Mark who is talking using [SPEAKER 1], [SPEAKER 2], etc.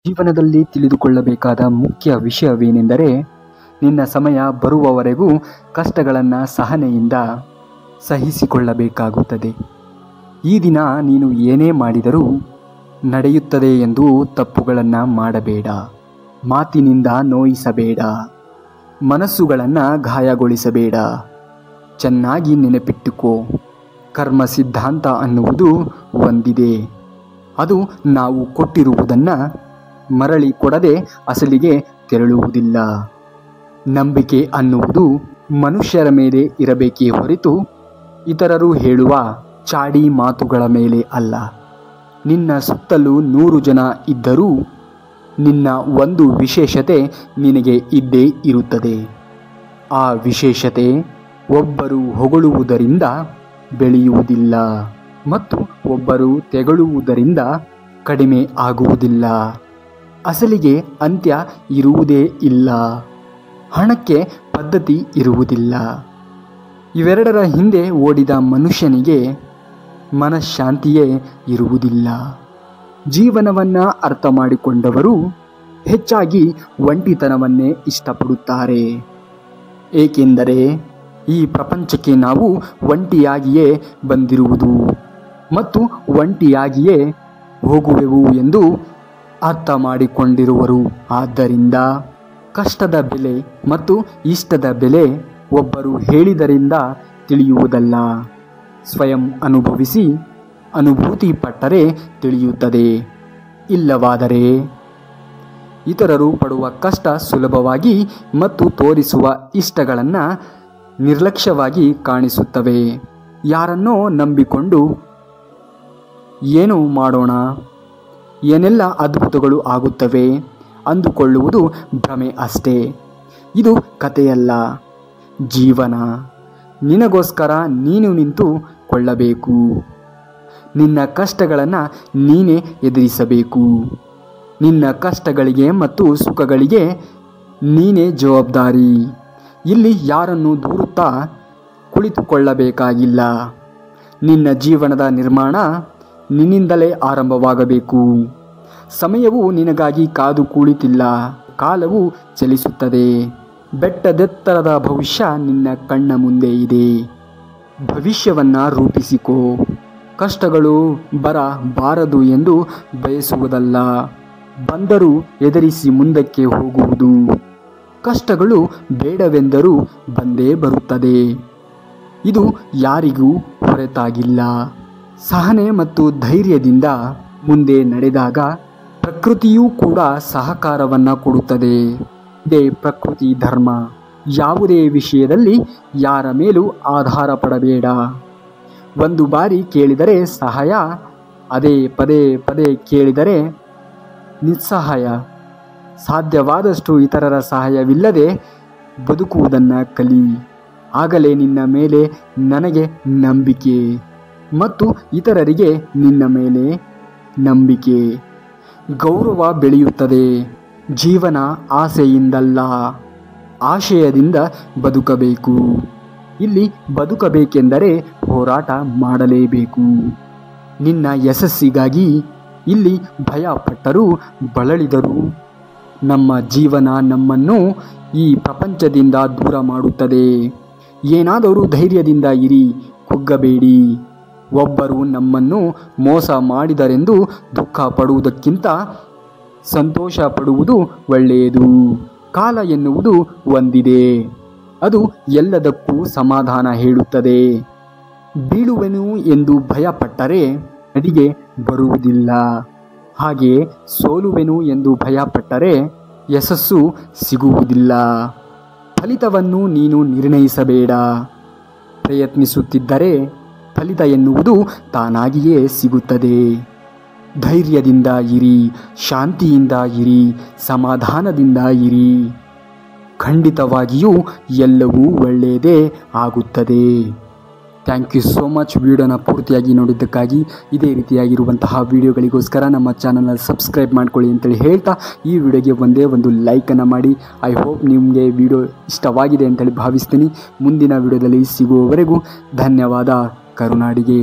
[SPEAKER 1] ಜೀವನದಲ್ಲಿ ತಿಳಿದುಕೊಳ್ಳಬೇಕಾದ ಮುಖ್ಯ ವಿಷಯವೇನೆಂದರೆ, ನಿನ್ನ ಸಮಯ ಬರುವವರೆಗೂ ಕಷ್ಟಗಳನ್ನು ಸಹನೆಯಿಂದ ಸಹಿಸಿಕೊಳ್ಳಬೇಕಾಗುತ್ತದೆ. ಈ ದಿನ ನೀನು ಏನೇ ಮಾಡಿದರೂ ನಡೆಯುತ್ತದೆ ಎಂದು ತಪ್ಪುಗಳನ್ನು ಮಾಡಬೇಡ. ಮಾತಿನಿಂದ ನೋಯಿಸಬೇಡ. ಮನಸ್ಸುಗಳನ್ನು ಗಾಯಗೊಳಿಸಬೇಡ. ಚೆನ್ನಾಗಿ ನೆನಪಿಟ್ಟುಕೋ, ಕರ್ಮ ಸಿದ್ಧಾಂತ ಅನ್ನುವುದು ಒಂದಿದೆ. ಅದು ನಾವು ಕೊಟ್ಟಿರುವುದನ್ನು ಮರಳಿ ಕೊಡದೆ ಅಸಲಿಗೆ ತೆರಳುವುದಿಲ್ಲ. ನಂಬಿಕೆ ಅನ್ನುವುದು ಮನುಷ್ಯರ ಮೇಲೆ ಇರಬೇಕೇ ಹೊರತು ಇತರರು ಹೇಳುವ ಚಾಡಿ ಮಾತುಗಳ ಮೇಲೆ ಅಲ್ಲ. ನಿನ್ನ ಸುತ್ತಲೂ 100 ಜನ ಇದ್ದರೂ ನಿನ್ನ ಒಂದು ವಿಶೇಷತೆ ನಿನಗೆ ಇದ್ದೇ ಇರುತ್ತದೆ. ಆ ವಿಶೇಷತೆ ಒಬ್ಬರು ಹೊಗಳುವುದರಿಂದ ಬೆಳೆಯುವುದಿಲ್ಲ ಮತ್ತು ಒಬ್ಬರು ತೆಗಳುವುದರಿಂದ ಕಡಿಮೆ ಆಗುವುದಿಲ್ಲ. ಅಸಲಿಗೆ ಅಂತ್ಯ ಇರುವುದೇ ಇಲ್ಲ. ಹಣಕ್ಕೆ ಪದ್ಧತಿ ಇರುವುದಿಲ್ಲ. ಇವೆರಡರ ಹಿಂದೆ ಓಡಿದ ಮನುಷ್ಯನಿಗೆ ಮನಃಶಾಂತಿಯೇ ಇರುವುದಿಲ್ಲ. ಜೀವನವನ್ನು ಅರ್ಥ ಮಾಡಿಕೊಂಡವರು ಹೆಚ್ಚಾಗಿ ಒಂಟಿತನವನ್ನೇ ಇಷ್ಟಪಡುತ್ತಾರೆ. ಏಕೆಂದರೆ ಈ ಪ್ರಪಂಚಕ್ಕೆ ನಾವು ಒಂಟಿಯಾಗಿಯೇ ಬಂದಿರುವುದು ಮತ್ತು ಒಂಟಿಯಾಗಿಯೇ ಹೋಗುವೆವು ಎಂದು ಅರ್ಥ ಮಾಡಿಕೊಂಡಿರುವರು. ಆದ್ದರಿಂದ ಕಷ್ಟದ ಬೆಲೆ ಮತ್ತು ಇಷ್ಟದ ಬೆಲೆ ಒಬ್ಬರು ಹೇಳಿದರಿಂದ ತಿಳಿಯುವುದಲ್ಲ, ಸ್ವಯಂ ಅನುಭವಿಸಿ ಅನುಭೂತಿ ಪಟ್ಟರೆ ತಿಳಿಯುತ್ತದೆ. ಇಲ್ಲವಾದರೆ ಇತರರು ಪಡುವ ಕಷ್ಟ ಸುಲಭವಾಗಿ ಮತ್ತು ತೋರಿಸುವ ಇಷ್ಟಗಳನ್ನು ನಿರ್ಲಕ್ಷ್ಯವಾಗಿ ಕಾಣಿಸುತ್ತವೆ. ಯಾರನ್ನೋ ನಂಬಿಕೊಂಡು ಏನು ಮಾಡೋಣ, ಏನೆಲ್ಲ ಅದ್ಭುತಗಳು ಆಗುತ್ತವೆ ಅಂದುಕೊಳ್ಳುವುದು ಭ್ರಮೆ ಅಷ್ಟೇ. ಇದು ಕಥೆಯಲ್ಲ, ಜೀವನ. ನಿನಗೋಸ್ಕರ ನೀನು ನಿಂತುಕೊಳ್ಳಬೇಕು. ನಿನ್ನ ಕಷ್ಟಗಳನ್ನು ನೀನೇ ಎದುರಿಸಬೇಕು. ನಿನ್ನ ಕಷ್ಟಗಳಿಗೆ ಮತ್ತು ಸುಖಗಳಿಗೆ ನೀನೇ ಜವಾಬ್ದಾರಿ. ಇಲ್ಲಿ ಯಾರನ್ನು ದೂರುತ್ತಾ ಕುಳಿತುಕೊಳ್ಳಬೇಕಾಗಿಲ್ಲ. ನಿನ್ನ ಜೀವನದ ನಿರ್ಮಾಣ ನಿನ್ನಿಂದಲೇ ಆರಂಭವಾಗಬೇಕು. ಸಮಯವು ನಿನಗಾಗಿ ಕಾದು ಕುಳಿತಿಲ್ಲ. ಕಾಲವು ಚಲಿಸುತ್ತದೆ. ಬೆಟ್ಟದೆತ್ತರದ ಭವಿಷ್ಯ ನಿನ್ನ ಕಣ್ಣ ಮುಂದೆ ಇದೆ. ಭವಿಷ್ಯವನ್ನು ರೂಪಿಸಿಕೋ. ಕಷ್ಟಗಳು ಬರಬಾರದು ಎಂದು ಬಯಸುವುದಲ್ಲ, ಬಂದರೂ ಎದುರಿಸಿ ಮುಂದಕ್ಕೆ ಹೋಗುವುದು. ಕಷ್ಟಗಳು ಬೇಡವೆಂದರೂ ಬಂದೇ ಬರುತ್ತದೆ. ಇದು ಯಾರಿಗೂ ಹೊರತಾಗಿಲ್ಲ. ಸಹನೆ ಮತ್ತು ಧೈರ್ಯದಿಂದ ಮುಂದೆ ನಡೆದಾಗ ಪ್ರಕೃತಿಯೂ ಕೂಡ ಸಹಕಾರವನ್ನು ಕೊಡುತ್ತದೆ. ಇದೇ ಪ್ರಕೃತಿ ಧರ್ಮ. ಯಾವುದೇ ವಿಷಯದಲ್ಲಿ ಯಾರ ಮೇಲೂ ಆಧಾರ ಪಡಬೇಡ. ಒಂದು ಬಾರಿ ಕೇಳಿದರೆ ಸಹಾಯ, ಅದೇ ಪದೇ ಪದೇ ಕೇಳಿದರೆ ನಿಸ್ಸಹಾಯ. ಸಾಧ್ಯವಾದಷ್ಟು ಇತರರ ಸಹಾಯವಿಲ್ಲದೆ ಬದುಕುವುದನ್ನು ಕಲಿ. ಆಗಲೇ ನಿನ್ನ ಮೇಲೆ ನನಗೆ ನಂಬಿಕೆ ಮತ್ತು ಇತರರಿಗೆ ನಿನ್ನ ಮೇಲೆ ನಂಬಿಕೆ, ಗೌರವ ಬೆಳೆಯುತ್ತದೆ. ಜೀವನ ಆಸೆಯಿಂದಲ್ಲ, ಆಶಯದಿಂದ ಬದುಕಬೇಕು. ಇಲ್ಲಿ ಬದುಕಬೇಕೆಂದರೆ ಹೋರಾಟ ಮಾಡಲೇಬೇಕು. ನಿನ್ನ ಯಶಸ್ಸಿಗಾಗಿ ಇಲ್ಲಿ ಭಯಪಟ್ಟರೂ ಬಳಲಿದರೂ ನಮ್ಮ ಜೀವನ ನಮ್ಮನ್ನು ಈ ಪ್ರಪಂಚದಿಂದ ದೂರ ಮಾಡುತ್ತದೆ. ಏನಾದರೂ ಧೈರ್ಯದಿಂದ ಇರಿ, ಕುಗ್ಗಬೇಡಿ. ಒಬ್ಬರು ನಮ್ಮನ್ನು ಮೋಸ ಮಾಡಿದರೆಂದು ದುಃಖ ಪಡುವುದಕ್ಕಿಂತ ಸಂತೋಷ ಪಡುವುದು ಒಳ್ಳೆಯದು. ಕಾಲ ಎನ್ನುವುದು ಒಂದಿದೆ. ಅದು ಎಲ್ಲದಕ್ಕೂ ಸಮಾಧಾನ ಹೇಳುತ್ತದೆ. ಬೀಳುವೆನು ಎಂದು ಭಯಪಟ್ಟರೆ ನದಿಗೆ ಬರುವುದಿಲ್ಲ. ಹಾಗೆ ಸೋಲುವೆನು ಎಂದು ಭಯಪಟ್ಟರೆ ಯಶಸ್ಸು ಸಿಗುವುದಿಲ್ಲ. ಫಲಿತವನ್ನು ನೀನು ನಿರ್ಣಯಿಸಬೇಡ. ಪ್ರಯತ್ನಿಸುತ್ತಿದ್ದರೆ ಫಲಿತ ಎನ್ನುವುದು ತಾನಾಗಿಯೇ ಸಿಗುತ್ತದೆ. ಧೈರ್ಯದಿಂದ ಇರಿ, ಶಾಂತಿಯಿಂದ ಇರಿ, ಸಮಾಧಾನದಿಂದ ಇರಿ. ಖಂಡಿತವಾಗಿಯೂ ಎಲ್ಲವೂ ಒಳ್ಳೆಯದೇ ಆಗುತ್ತದೆ. Thank you so much. ವಿಡಿಯೋನ ಪೂರ್ತಿಯಾಗಿ ನೋಡಿದ್ದಕ್ಕಾಗಿ. ಇದೇ ರೀತಿಯಾಗಿರುವಂತಹ ವಿಡಿಯೋಗಳಿಗೋಸ್ಕರ ನಮ್ಮ ಚಾನಲ್ನ ಸಬ್ಸ್ಕ್ರೈಬ್ ಮಾಡ್ಕೊಳ್ಳಿ ಅಂತೇಳಿ ಹೇಳ್ತಾ ಈ ವಿಡಿಯೋಗೆ ಒಂದೇ ಒಂದು ಲೈಕನ್ನು ಮಾಡಿ. ಐ ಹೋಪ್ ನಿಮಗೆ ವಿಡಿಯೋ ಇಷ್ಟವಾಗಿದೆ ಅಂತೇಳಿ ಭಾವಿಸ್ತೀನಿ. ಮುಂದಿನ ವಿಡಿಯೋದಲ್ಲಿ ಸಿಗುವವರೆಗೂ ಧನ್ಯವಾದ. ಕರುನಾಡಿಗೆ.